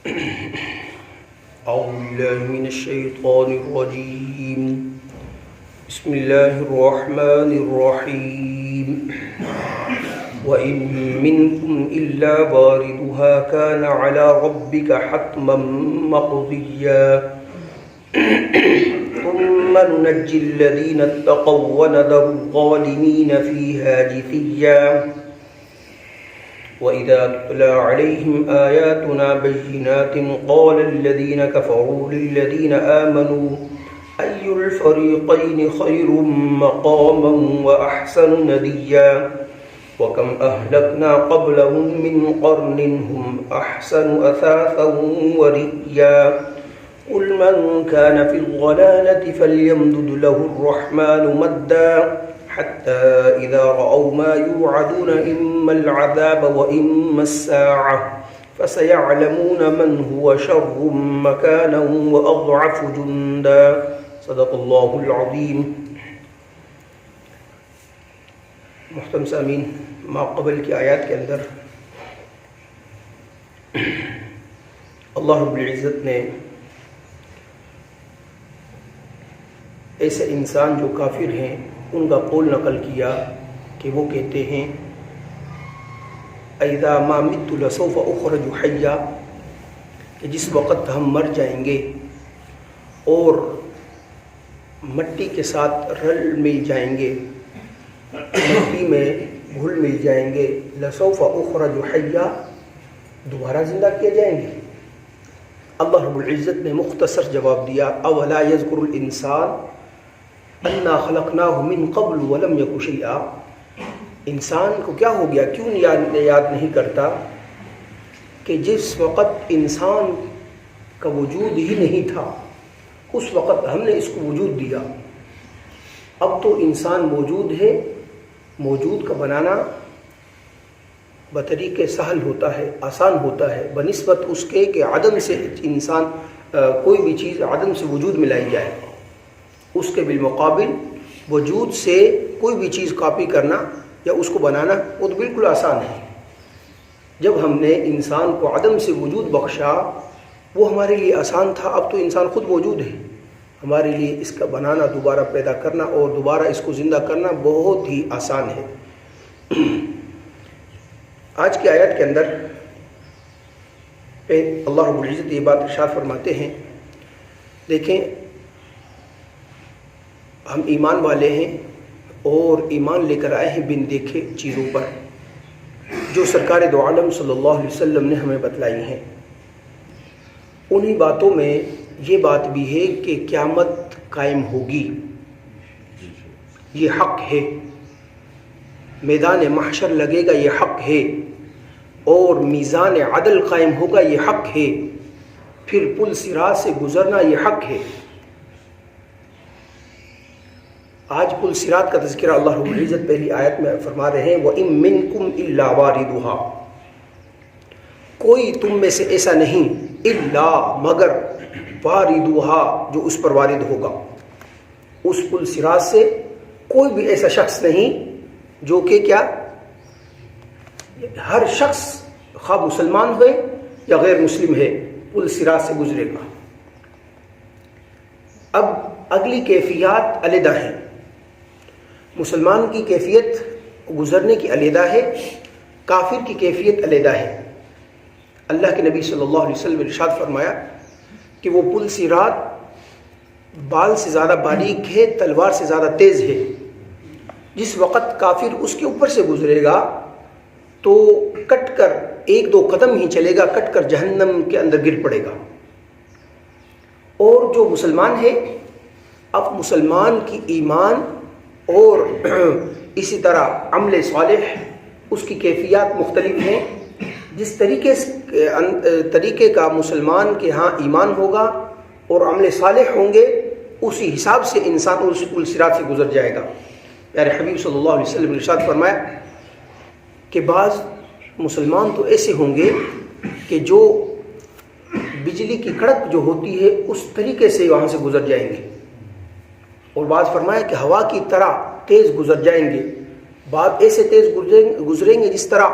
أعوذ بالله من الشيطان الرجيم. بسم الله الرحمن الرحيم. وإن منكم إلا واردها كان على ربك حتما مقضيا ثم ننجي الذين اتقوا ونذر الظالمين فيها جثيا وإذا تتلى عليهم آياتنا بينات قال الذين كفروا للذين آمنوا أي الفريقين خير مقاما وأحسن نديا وكم أهلكنا قبلهم من قرن هم أحسن أثاثا ورئيا قل من كان في الضلالة فليمدد له الرحمن مدا حتى إذا رأوا ما يوعدون إما العذاب وإما الساعة فسيعلمون من هو شر مكانا وأضعف جندا. صدق اللہ العظیم. محترم سامعین، ما قبل کی آیات کے اندر اللہ رب العزت نے ایسے انسان جو کافر ہیں ان کا قول نقل کیا کہ وہ کہتے ہیں اذا ما مت لسوف اخرج حیا، کہ جس وقت ہم مر جائیں گے اور مٹی کے ساتھ رل مل جائیں گے، مٹی میں گھل مل جائیں گے، لسوف اخرج حیا، دوبارہ زندہ کیے جائیں گے. اللہ رب العزت نے مختصر جواب دیا اولا یذکر الانسان انا خلقناہ من قبل ولم یک شیئا. انسان کو کیا ہو گیا، کیوں یاد نہیں کرتا کہ جس وقت انسان کا وجود ہی نہیں تھا اس وقت ہم نے اس کو وجود دیا. اب تو انسان موجود ہے، موجود کا بنانا بطریقے سہل ہوتا ہے، آسان ہوتا ہے بنسبت اس کے کہ عدم سے انسان کوئی بھی چیز عدم سے وجود میں لائی جائے. اس کے بالمقابل وجود سے کوئی بھی چیز کاپی کرنا یا اس کو بنانا وہ تو بالکل آسان ہے. جب ہم نے انسان کو عدم سے وجود بخشا وہ ہمارے لیے آسان تھا. اب تو انسان خود موجود ہے، ہمارے لیے اس کا بنانا، دوبارہ پیدا کرنا اور دوبارہ اس کو زندہ کرنا بہت ہی آسان ہے. آج کی آیت کے اندر اللہ رب العزت یہ بات ارشاد فرماتے ہیں، دیکھیں ہم ایمان والے ہیں اور ایمان لے کر آئے ہیں بن دیکھے چیزوں پر جو سرکار دو عالم صلی اللہ علیہ وسلم نے ہمیں بتلائی ہیں. انہی باتوں میں یہ بات بھی ہے کہ قیامت قائم ہوگی، یہ حق ہے. میدان محشر لگے گا، یہ حق ہے. اور میزان عدل قائم ہوگا، یہ حق ہے. پھر پل صراط سے گزرنا، یہ حق ہے. آج پل صراط کا تذکرہ اللہ رب العزت پہلی آیت میں فرما رہے ہیں وَإِن مِّنكُمْ إِلَّا وَارِدُهَا، کوئی تم میں سے ایسا نہیں الا مگر واردها، جو اس پر وارد ہوگا. اس پل صراط سے کوئی بھی ایسا شخص نہیں جو کہ کیا، ہر شخص خواہ مسلمان ہوئے یا غیر مسلم ہے پل صراط سے گزرے گا. اب اگلی کیفیات علیحدہ ہیں. مسلمان کی کیفیت گزرنے کی علیحدہ ہے، کافر کی کیفیت علیحدہ ہے. اللہ کے نبی صلی اللہ علیہ وسلم نے ارشاد فرمایا کہ وہ پل صراط بال سے زیادہ باریک ہے، تلوار سے زیادہ تیز ہے. جس وقت کافر اس کے اوپر سے گزرے گا تو کٹ کر ایک دو قدم ہی چلے گا، کٹ کر جہنم کے اندر گر پڑے گا. اور جو مسلمان ہے، اب مسلمان کی ایمان اور اسی طرح عمل صالح اس کی کیفیات مختلف ہیں. جس طریقے کا مسلمان کے ہاں ایمان ہوگا اور عمل صالح ہوں گے اسی حساب سے انسان اس پل صراط سے گزر جائے گا. پیارے حبیب صلی اللہ علیہ وسلم نے ارشاد فرمایا کہ بعض مسلمان تو ایسے ہوں گے کہ جو بجلی کی کڑک جو ہوتی ہے اس طریقے سے وہاں سے گزر جائیں گے، اور بعض فرمایا کہ ہوا کی طرح تیز گزر جائیں گے. بعض ایسے تیز گزریں گے جس طرح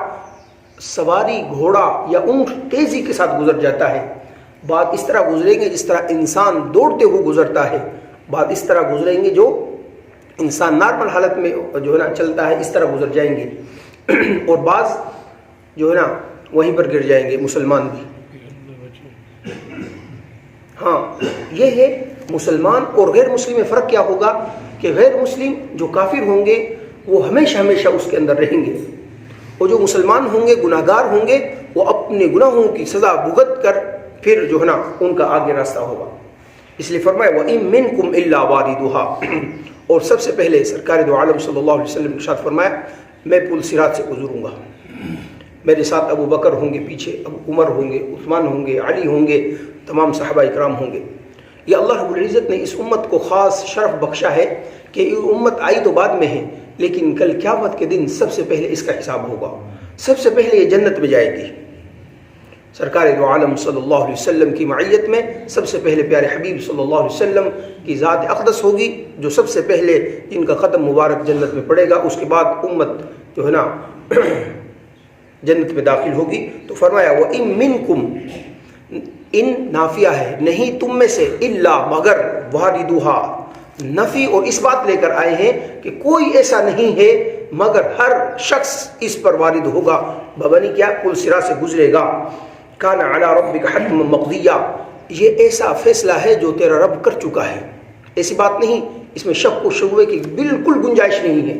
سواری گھوڑا یا اونٹ تیزی کے ساتھ گزر جاتا ہے، بعد اس طرح گزریں گے جس طرح انسان دوڑتے ہوئے گزرتا ہے، بعد اس طرح گزریں گے جو انسان نارمل حالت میں جو ہے نا چلتا ہے اس طرح گزر جائیں گے، اور بعض جو ہے نا وہیں پر گر جائیں گے مسلمان بھی۔ ہاں، یہ ہے مسلمان اور غیر مسلم میں فرق کیا ہوگا کہ غیر مسلم جو کافر ہوں گے وہ ہمیشہ ہمیشہ اس کے اندر رہیں گے، اور جو مسلمان ہوں گے گناہ گار ہوں گے وہ اپنے گناہوں کی سزا بھگت کر پھر جو ہے نا ان کا آگے راستہ ہوگا۔ اس لیے فرمایا وَإِن مِّنكُمْ إِلَّا وَارِدُهَا، اور سب سے پہلے سرکار دو عالم صلی اللہ علیہ وسلم نے ارشاد فرمایا میں پل صراط سے گزروں گا، میرے ساتھ ابو بکر ہوں گے، پیچھے ابو عمر ہوں گے، عثمان ہوں گے، علی ہوں گے، تمام صحابہ اکرام ہوں گے۔ یہ اللہ رب العزت نے اس امت کو خاص شرف بخشا ہے کہ یہ امت آئی تو بعد میں ہے، لیکن کل قیامت کے دن سب سے پہلے اس کا حساب ہوگا، سب سے پہلے یہ جنت میں جائے گی۔ سرکار دو عالم صلی اللہ علیہ وسلم کی معیت میں سب سے پہلے پیارے حبیب صلی اللہ علیہ وسلم کی ذات اقدس ہوگی جو سب سے پہلے جن کا قدم مبارک جنت میں پڑے گا، اس کے بعد امت جو ہے نا جنت میں داخل ہوگی۔ تو فرمایا وَإِن مِّنكُمْ، ان نافیہ ہے نہیں تم میں سے، الا مگر، واردوہا نفی اور اس بات لے کر آئے ہیں کہ کوئی ایسا نہیں ہے مگر ہر شخص اس پر وارد ہوگا، ببنی کیا پل صراط سے گزرے گا۔ کان علی ربک حتما مقضیہ، یہ ایسا فیصلہ ہے جو تیرا رب کر چکا ہے، ایسی بات نہیں اس میں شک و شبہے کی بالکل گنجائش نہیں ہے،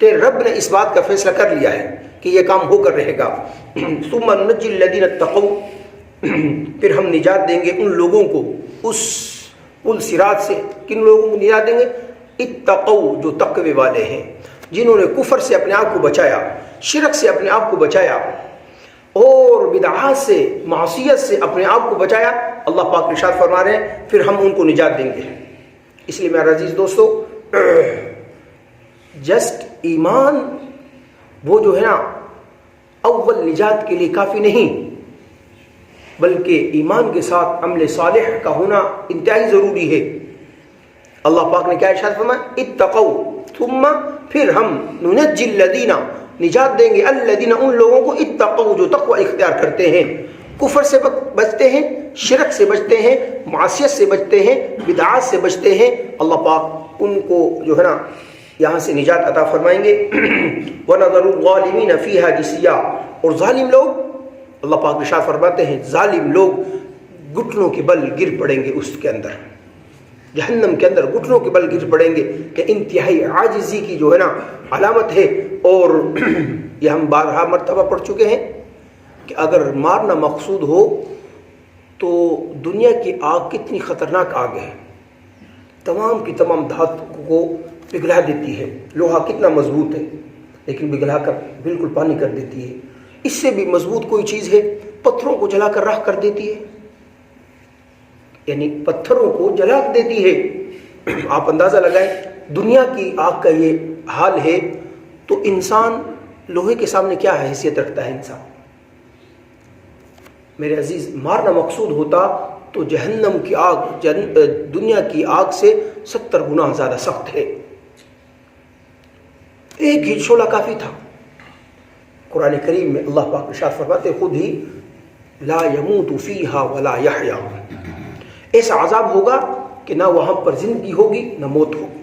تیرے رب نے اس بات کا فیصلہ کر لیا ہے کہ یہ کام ہو کر رہے گا۔ ثم ننجی الذین اتقوا، پھر ہم نجات دیں گے ان لوگوں کو اس پل صراط سے، کن لوگوں کو نجات دیں گے؟ اتقوا، جو تقوی والے ہیں، جنہوں نے کفر سے اپنے آپ کو بچایا، شرک سے اپنے آپ کو بچایا، اور بدعات سے، معصیت سے اپنے آپ کو بچایا، اللہ پاک ارشاد فرما رہے ہیں پھر ہم ان کو نجات دیں گے۔ اس لیے میرے عزیز دوستو، جسٹ ایمان وہ جو ہے نا اول نجات کے لیے کافی نہیں، بلکہ ایمان کے ساتھ عمل صالح کا ہونا انتہائی ضروری ہے۔ اللہ پاک نے کیا ارشاد فرمایا؟ اتقوا، ثم پھر ہم ننجی الذین، نجات دیں گے، الذین ان لوگوں کو، اتقوا جو تقوی اختیار کرتے ہیں، کفر سے بچتے ہیں، شرک سے بچتے ہیں، معصیت سے بچتے ہیں، بدعات سے بچتے ہیں، اللہ پاک ان کو جو ہے نا یہاں سے نجات عطا فرمائیں گے۔ وَنَذَرُ الظَّالِمِينَ فِيهَا جِثِيًّا، اور ظالم لوگ، اللہ پاک ارشاد فرماتے ہیں ظالم لوگ گھٹنوں کے بل گر پڑیں گے، اس کے اندر جہنم کے اندر گھٹنوں کے بل گر پڑیں گے، کہ انتہائی عاجزی کی جو ہے نا علامت ہے۔ اور یہ ہم بارہا مرتبہ پڑھ چکے ہیں کہ اگر مارنا مقصود ہو تو دنیا کی آگ کتنی خطرناک آگ ہے، تمام کی تمام دھاتوں کو پگھلا دیتی ہے، لوہا کتنا مضبوط ہے لیکن پگھلا کر بالکل پانی کر دیتی ہے۔ اس سے بھی مضبوط کوئی چیز ہے، پتھروں کو جلا کر راکھ کر دیتی ہے، یعنی پتھروں کو جلا دیتی ہے۔ آپ اندازہ لگائیں دنیا کی آگ کا یہ حال ہے تو انسان لوہے کے سامنے کیا حیثیت رکھتا ہے انسان؟ میرے عزیز، مارنا مقصود ہوتا تو جہنم کی آگ دنیا کی آگ سے 70 گنا زیادہ سخت ہے، ایک ہی شعلہ کافی تھا۔ قرآن کریم میں اللہ پاک ارشاد فرماتے خود ہی لا يموت فیہا ولا یحیا، ایسا عذاب ہوگا کہ نہ وہاں پر زندگی ہوگی نہ موت ہوگی۔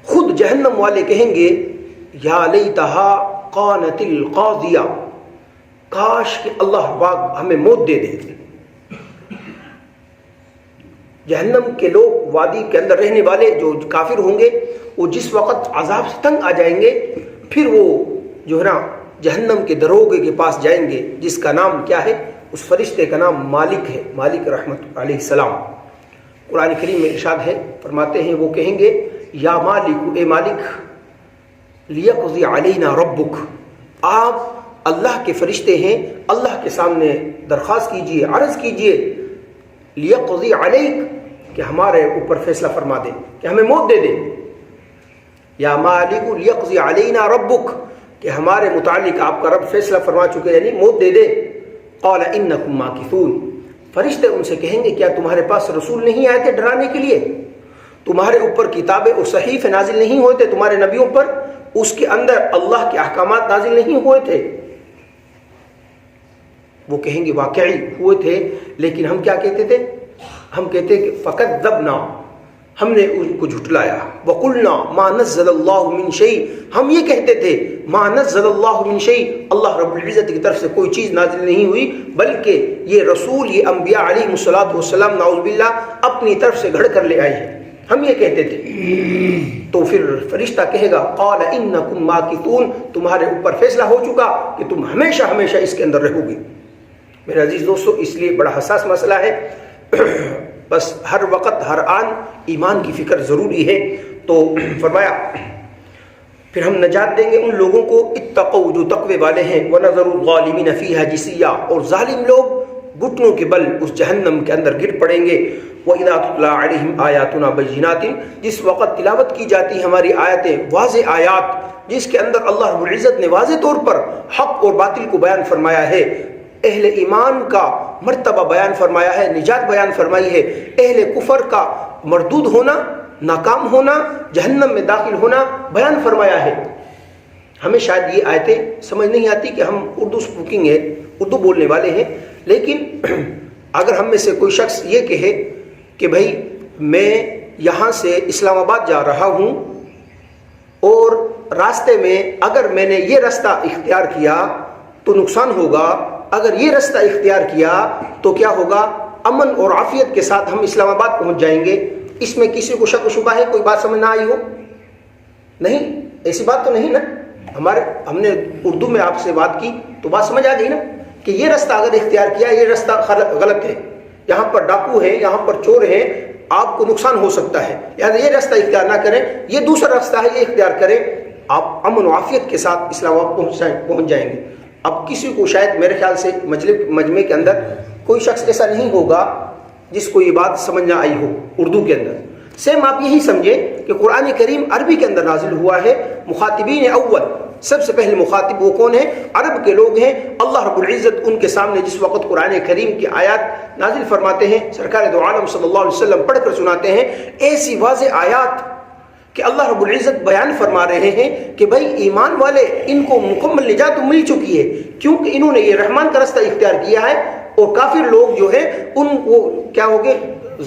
خود جہنم والے کہیں گے یا لیتہا قانت القاضیہ، کاش کہ اللہ پاک ہمیں موت دے دے۔ جہنم کے لوگ، وادی کے اندر رہنے والے جو کافر ہوں گے، وہ جس وقت عذاب سے تنگ آ جائیں گے پھر وہ جو ہے نا جہنم کے دروگے کے پاس جائیں گے، جس کا نام کیا ہے؟ اس فرشتے کا نام مالک ہے، مالک رحمت علیہ السلام۔ قرآن کریم میں ارشاد ہے، فرماتے ہیں وہ کہیں گے یا مالک، اے مالک، لیقضی علینا ربک، آپ اللہ کے فرشتے ہیں، اللہ کے سامنے درخواست کیجئے، عرض کیجئے، لیقضی علیک، کہ ہمارے اوپر فیصلہ فرما دے، کہ ہمیں موت دے دے۔ یا مالک لیقضی علینا ربک، کہ ہمارے متعلق آپ کا رب فیصلہ فرما چکے، یعنی موت دے دے۔ قال انکم ماکثون، فرشتے ان سے کہیں گے کیا تمہارے پاس رسول نہیں آئے تھے ڈرانے کے لیے؟ تمہارے اوپر کتابیں اور صحیفے نازل نہیں ہوئے تھے تمہارے نبیوں پر؟ اس کے اندر اللہ کے احکامات نازل نہیں ہوئے تھے؟ وہ کہیں گے واقعی ہوئے تھے، لیکن ہم کیا کہتے تھے؟ ہم کہتے کہ فکذبنا، ہم نے ان کو جھٹلایا. وقلنا ما نزل اللہ من شیء، ہم یہ کہتے تھے ما نزل اللہ من شیء، اللہ رب العزت کی طرف سے کوئی چیز نازل نہیں ہوئی، بلکہ یہ رسول، یہ انبیاء علیہ الصلوۃ والسلام نعوذ باللہ اپنی طرف سے گھڑ کر لے آئے ہیں. ہم یہ کہتے تھے. تو پھر فرشتہ کہے گا قال انکم ماکثون، تمہارے اوپر فیصلہ ہو چکا کہ تم ہمیشہ ہمیشہ اس کے اندر رہو گے. میرے عزیز دوستو، اس لیے بڑا حساس مسئلہ ہے، بس ہر وقت ہر آن ایمان کی فکر ضروری ہے. تو فرمایا پھر ہم نجات دیں گے ان لوگوں کو اتقوا جو تقوی والے ہیں، وَنَذَرُ الظَّالِمِينَ فِيهَا جِثِيًّا، اور ظالم لوگ گھٹنوں کے بل اس جہنم کے اندر گر پڑیں گے. وَإِذَا تُتْلَىٰ عَلَيْهِمْ آيَاتُنَا بَيِّنَاتٍ، جس وقت تلاوت کی جاتی ہیں ہماری آیتیں، واضح آیات جس کے اندر اللہ رب العزت نے واضح طور پر حق اور باطل کو بیان فرمایا ہے، اہل ایمان کا مرتبہ بیان فرمایا ہے، نجات بیان فرمائی ہے، اہل کفر کا مردود ہونا، ناکام ہونا، جہنم میں داخل ہونا بیان فرمایا ہے. ہمیں شاید یہ آیتیں سمجھ نہیں آتی کہ ہم اردو اسپیکنگ ہے، اردو بولنے والے ہیں، لیکن اگر ہم میں سے کوئی شخص یہ کہے کہ بھائی میں یہاں سے اسلام آباد جا رہا ہوں اور راستے میں اگر میں نے یہ راستہ اختیار کیا تو نقصان ہوگا، اگر یہ راستہ اختیار کیا تو کیا ہوگا، امن اور عافیت کے ساتھ ہم اسلام آباد پہنچ جائیں گے. اس میں کسی کو شک و شبہ ہے؟ کوئی بات سمجھ نہ آئی ہو؟ نہیں، ایسی بات تو نہیں نا. ہم نے اردو میں آپ سے بات کی تو بات سمجھ آ گئی نا کہ یہ راستہ اگر اختیار کیا، یہ راستہ غلط ہے، یہاں پر ڈاکو ہیں، یہاں پر چور ہیں، آپ کو نقصان ہو سکتا ہے، یعنی یہ راستہ اختیار نہ کریں، یہ دوسرا راستہ ہے یہ اختیار کریں، آپ امن و عافیت کے ساتھ اسلام آباد پہنچ جائیں گے. اب کسی کو شاید میرے خیال سے مجمع کے اندر کوئی شخص ایسا نہیں ہوگا جس کو یہ بات سمجھ نہ آئی ہو اردو کے اندر. سیم آپ یہی سمجھیں کہ قرآن کریم عربی کے اندر نازل ہوا ہے. مخاطبین اول، سب سے پہلے مخاطب وہ کون ہیں؟ عرب کے لوگ ہیں. اللہ رب العزت ان کے سامنے جس وقت قرآن کریم کی آیات نازل فرماتے ہیں، سرکار دو عالم صلی اللہ علیہ وسلم پڑھ کر سناتے ہیں، ایسی واضح آیات کہ اللہ رب العزت بیان فرما رہے ہیں کہ بھائی ایمان والے ان کو مکمل نجات مل چکی ہے، کیونکہ انہوں نے یہ رحمان کا راستہ اختیار کیا ہے، اور کافر لوگ جو ہیں ان کو کیا ہو گئے،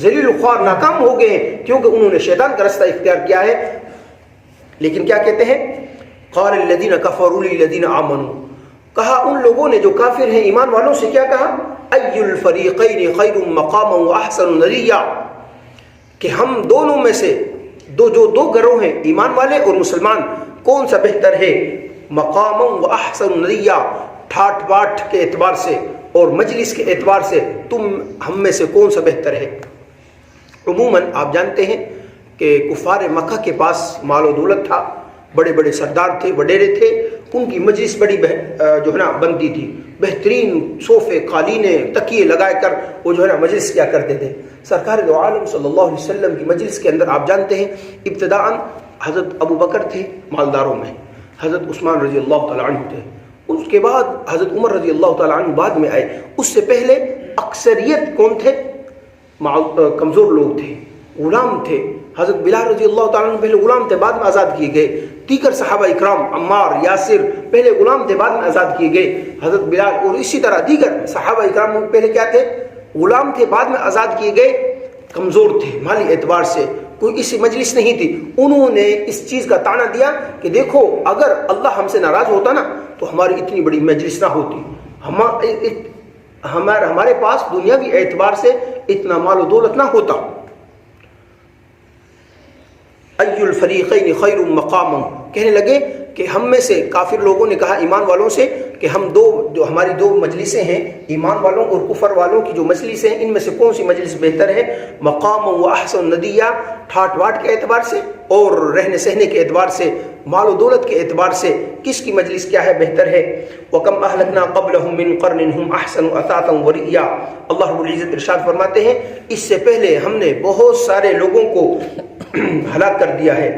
ذلیل و خوار، ناکام ہو گئے ہیں، کیونکہ انہوں نے شیطان کا راستہ اختیار کیا ہے. لیکن کیا کہتے ہیں؟ قال الذین کفروا للذین آمنوا، کہا ان لوگوں نے جو کافر ہیں ایمان والوں سے، کیا کہا؟ ای الفریقین خیر مقاما واحسن ندیا، کہ ہم دونوں میں سے دو گروہ ہیں، ایمان والے اور مسلمان، کون سا بہتر ہے؟ مقاما واحسن ندیا، ٹھاٹ باٹ کے اعتبار سے اور مجلس کے اعتبار سے تم ہم میں سے کون سا بہتر ہے. عموماً آپ جانتے ہیں کہ کفار مکہ کے پاس مال و دولت تھا، بڑے بڑے سردار تھے، وڈیرے تھے، ان کی مجلس بڑی جو ہے نا بنتی تھی، بہترین صوفے، قالینیں، تکیے لگا کر وہ جو ہے نا مجلس کیا کرتے تھے. سرکار دو عالم صلی اللہ علیہ وسلم کی مجلس کے اندر آپ جانتے ہیں ابتداءً حضرت ابو بکر تھے مالداروں میں، حضرت عثمان رضی اللہ تعالیٰ عنہ تھے، اس کے بعد حضرت عمر رضی اللہ تعالیٰ عنہ بعد میں آئے. اس سے پہلے اکثریت کون تھے؟ کمزور لوگ تھے، غلام تھے. حضرت بلال رضی اللہ تعالیٰ عنہ پہلے غلام تھے، بعد میں آزاد کیے گئے. دیگر صحابہ اکرام، عمار، یاسر، پہلے غلام تھے، بعد میں آزاد کیے گئے. حضرت بلال اور اسی طرح دیگر صحابہ اکرام پہلے کیا تھے؟ غلام تھے، بعد میں آزاد کیے گئے. کمزور تھے مالی اعتبار سے، کوئی اسی مجلس نہیں تھی. انہوں نے اس چیز کا طعنہ دیا کہ دیکھو اگر اللہ ہم سے ناراض ہوتا نا تو ہماری اتنی بڑی مجلس نہ ہوتی، ہمارے پاس دنیاوی اعتبار سے اتنا مال و دولت نہ ہوتا. ای الفریقین خیر مقاما، کہنے لگے کہ ہم میں سے کافر لوگوں نے کہا ایمان والوں سے کہ ہم جو ہماری دو مجلسیں ہیں، ایمان والوں اور کفر والوں کی جو مجلسیں ہیں، ان میں سے کون سی مجلس بہتر ہے؟ مقام و احسن ندیہ، ٹھاٹ واٹ کے اعتبار سے اور رہنے سہنے کے اعتبار سے، مال و دولت کے اعتبار سے کس کی مجلس کیا ہے، بہتر ہے. وَكَمْ أَهْلَكْنَا قَبْلَهُمْ مِنْ قَرْنٍ هُمْ أَحْسَنُ أَثَاثًا وَرِئْيًا. اللہ رب العزت ارشاد فرماتے ہیں اس سے پہلے ہم نے بہت سارے لوگوں کو ہلاک کر دیا ہے.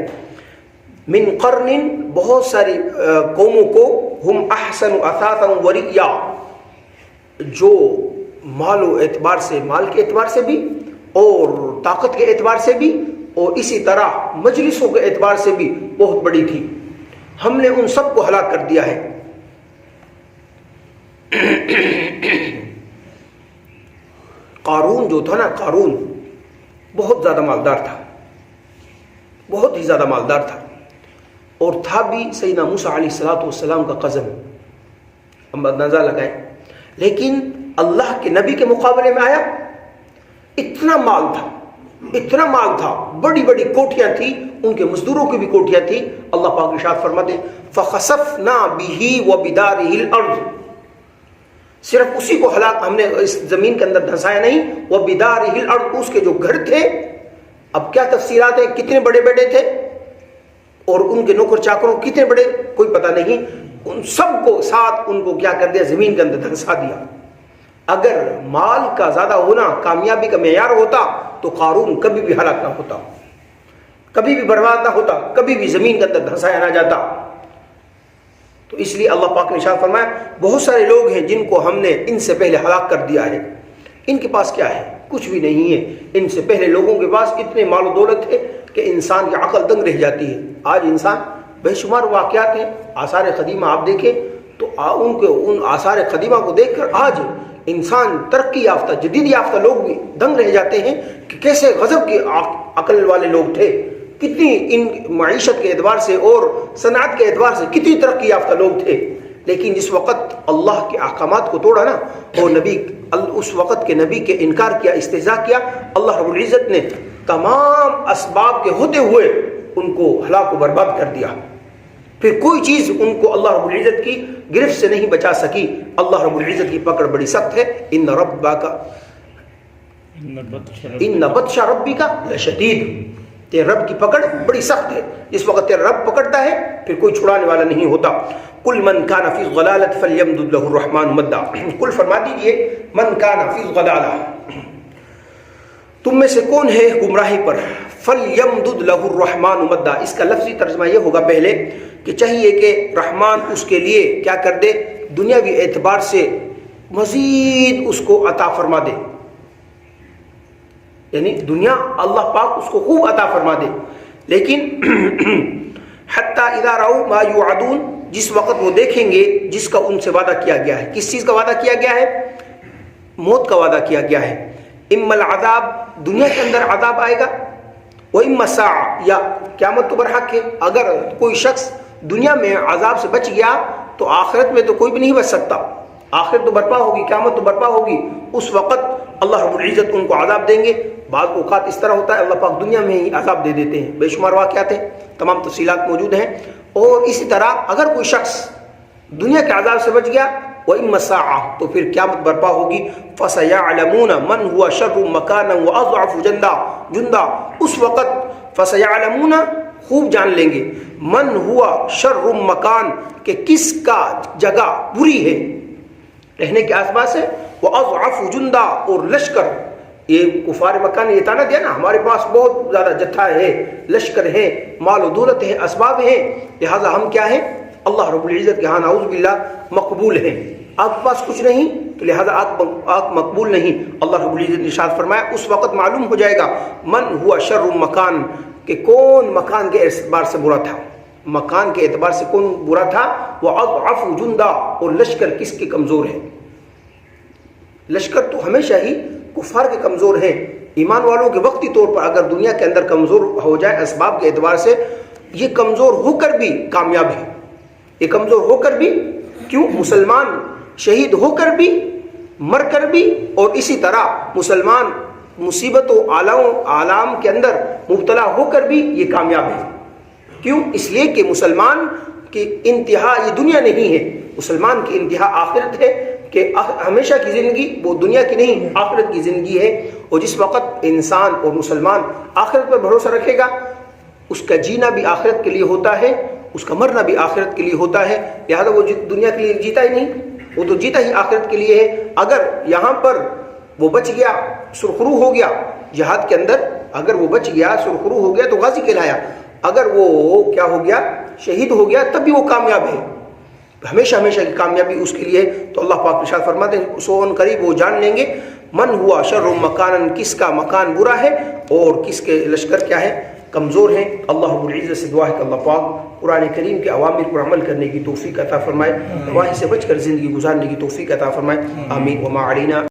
من قرن، بہت ساری قوموں کو، ہم احسن اثاثا وریا، جو مال و اعتبار سے، مال کے اعتبار سے بھی اور طاقت کے اعتبار سے بھی اور اسی طرح مجلسوں کے اعتبار سے بھی بہت بڑی تھی. ہم نے ان سب کو ہلاک کر دیا ہے. قارون جو تھا نا، قارون بہت زیادہ مالدار تھا، بہت ہی زیادہ مالدار تھا، اور تھا بھی سیدنا موسیٰ علیہ السلام کا قزم، اندازہ لگائیں. لیکن اللہ کے نبی کے مقابلے میں آیا، اتنا مال تھا، اتنا مال تھا، بڑی بڑی کوٹھیاں تھیں، ان کے مزدوروں کی بھی کوٹھیاں تھیں. اللہ پاک ارشاد فرماتے ہیں فَخَسَفْنَا بِهِ وَبِدَارِهِ الْأَرْضِ، صرف اسی کو ہلاک ہم نے اس زمین کے اندر دھنسایا نہیں. وَبِدَارِهِ الْأَرْضِ، اس کے جو گھر تھے، اب کیا تفصیلات ہیں، کتنے بڑے بڑے تھے اور ان کے نوکر چاکروں کتنے بڑے کوئی پتہ نہیں، ان سب کو ساتھ ان کو کیا کر دیا، زمین کے اندر دھنسا دیا. اگر مال کا زیادہ ہونا کامیابی کا معیار ہوتا تو قارون کبھی بھی ہلاک نہ ہوتا، کبھی بھی برباد نہ ہوتا، کبھی بھی زمین کے اندر دھنسایا نہ جاتا. تو اس لیے اللہ پاک نے ارشاد فرمایا بہت سارے لوگ ہیں جن کو ہم نے ان سے پہلے ہلاک کر دیا ہے، ان کے پاس کیا ہے، کچھ بھی نہیں ہے. ان سے پہلے لوگوں کے پاس اتنے مال و دولت ہے کہ انسان کی عقل دنگ رہ جاتی ہے. آج انسان بے شمار واقعات ہیں، آثار قدیمہ آپ دیکھیں تو ان آثار قدیمہ کو دیکھ کر آج انسان ترقی یافتہ جدید یافتہ لوگ بھی دنگ رہ جاتے ہیں کہ کیسے غضب کے عقل والے لوگ تھے، کتنی ان معیشت کے اعتبار سے اور صنعت کے اعتبار سے کتنی ترقی یافتہ لوگ تھے. لیکن جس وقت اللہ کے احکامات کو توڑا نا، اور نبی اس وقت کے نبی کے انکار کیا، استہزاء کیا، اللہ رب العزت نے تمام اسباب کے ہوتے ہوئے ان کو ہلاک و برباد کر دیا. پھر کوئی چیز ان کو اللہ رب العزت کی گرفت سے نہیں بچا سکی. اللہ رب العزت کی پکڑ بڑی سخت ہے. ان بطش ربک لشدید، تیرے رب کی پکڑ بڑی سخت ہے. جس وقت تیرا رب پکڑتا ہے پھر کوئی چھڑانے والا نہیں ہوتا. قل من کان فی الضلالۃ فلیمدد لہ الرحمن مدا، قل فرما دیجئے من کان فی الضلالۃ، تم میں سے کون ہے گمراہی پر، فلیمدد لہ الرحمن مدا، اس کا لفظی ترجمہ یہ ہوگا پہلے کہ چاہیے کہ رحمان اس کے لیے کیا کر دے، دنیاوی اعتبار سے مزید اس کو عطا فرما دے، یعنی دنیا اللہ پاک اس کو خوب عطا فرما دے. لیکن حتی اذا رأوا ما یوعدون، جس وقت وہ دیکھیں گے جس کا ان سے وعدہ کیا گیا ہے. کس چیز کا وعدہ کیا گیا ہے؟ موت کا وعدہ کیا گیا ہے. اما العذاب، دنیا کے اندر عذاب آئے گا، و اما الساعہ، یا قیامت تو برحق ہے. اگر کوئی شخص دنیا میں عذاب سے بچ گیا تو آخرت میں تو کوئی بھی نہیں بچ سکتا. آخرت تو برپا ہوگی، قیامت تو برپا ہوگی، اس وقت اللہ رب العزت ان کو عذاب دیں گے. بعض اوقات اس طرح ہوتا ہے اللہ پاک دنیا میں ہی عذاب دے دیتے ہیں. بے شمار واقعات ہیں، تمام تفصیلات موجود ہیں. اور اسی طرح اگر کوئی شخص دنیا کے عذاب سے بچ گیا، وَإِمَّا السَّاعَةُ، تو پھر قیامت برپا ہوگی. فَسَيَعْلَمُونَ مَنْ هُوَ شَرٌّ مَكَانًا وَأَضْعَفُ جُنْدًا، اس وقت فَسَيَعْلَمُونَ، خوب جان لیں گے، من ہوا شر مکان، کہ کس کا جگہ بری ہے رہنے کے آسباب سے، وَأَضْعَفُ جُنْدًا، اور لشکر. یہ کفار مکان نے یہ تانا دیا نا ہمارے پاس بہت زیادہ جتھا ہے، لشکر ہے، مال و دولت ہے، اسباب ہیں، لہذا ہم کیا ہیں، اللہ رب العزت کے ہاں نعوذ باللہ مقبول ہیں. آپ کے پاس کچھ نہیں تو لہذا آپ مقبول نہیں. اللہ رب العزت نے ارشاد فرمایا اس وقت معلوم ہو جائے گا من ہوا شر مکان، کہ کون مکان کے اعتبار سے برا تھا، مکان کے اعتبار سے کون برا تھا. وَأَضْعَفُ جُنْدًا، اور لشکر کس کے کمزور ہے. لشکر تو ہمیشہ ہی کفار کے کمزور ہیں. ایمان والوں کے وقتی طور پر اگر دنیا کے اندر کمزور ہو جائے اسباب کے اعتبار سے، یہ کمزور ہو کر بھی کامیاب ہے. یہ کمزور ہو کر بھی، کیوں، مسلمان شہید ہو کر بھی، مر کر بھی، اور اسی طرح مسلمان مصیبت و آلام کے اندر مبتلا ہو کر بھی یہ کامیاب ہے. کیوں؟ اس لیے کہ مسلمان کی انتہا یہ دنیا نہیں ہے، مسلمان کی انتہا آخرت ہے، کہ ہمیشہ کی زندگی وہ دنیا کی نہیں آخرت کی زندگی ہے. اور جس وقت انسان اور مسلمان آخرت پر بھروسہ رکھے گا، اس کا جینا بھی آخرت کے لیے ہوتا ہے، اس کا مرنا بھی آخرت کے لیے ہوتا ہے. لہذا وہ دنیا کے لیے جیتا ہی نہیں، وہ تو جیتا ہی آخرت کے لیے ہے. اگر یہاں پر وہ بچ گیا، سرخرو ہو گیا جہاد کے اندر، اگر وہ بچ گیا سرخرو ہو گیا تو غازی کہلایا. اگر وہ کیا ہو گیا، شہید ہو گیا، تب بھی وہ کامیاب ہے. ہمیشہ ہمیشہ کی کامیابی اس کے لیے. تو اللہ پاک ارشاد فرماتے ہیں سو قریب وہ جان لیں گے من ہوا شر مکان، کس کا مکان برا ہے اور کس کے لشکر کیا ہے، کمزور ہیں. اللہ رب العزت سے دعا ہے کہ اللہ پاک قرآن کریم کے اوامر پر عمل کرنے کی توفیق عطا فرمائے، نواہی سے بچ کر زندگی گزارنے کی توفیق عطا فرمائے. آمین. وما علینا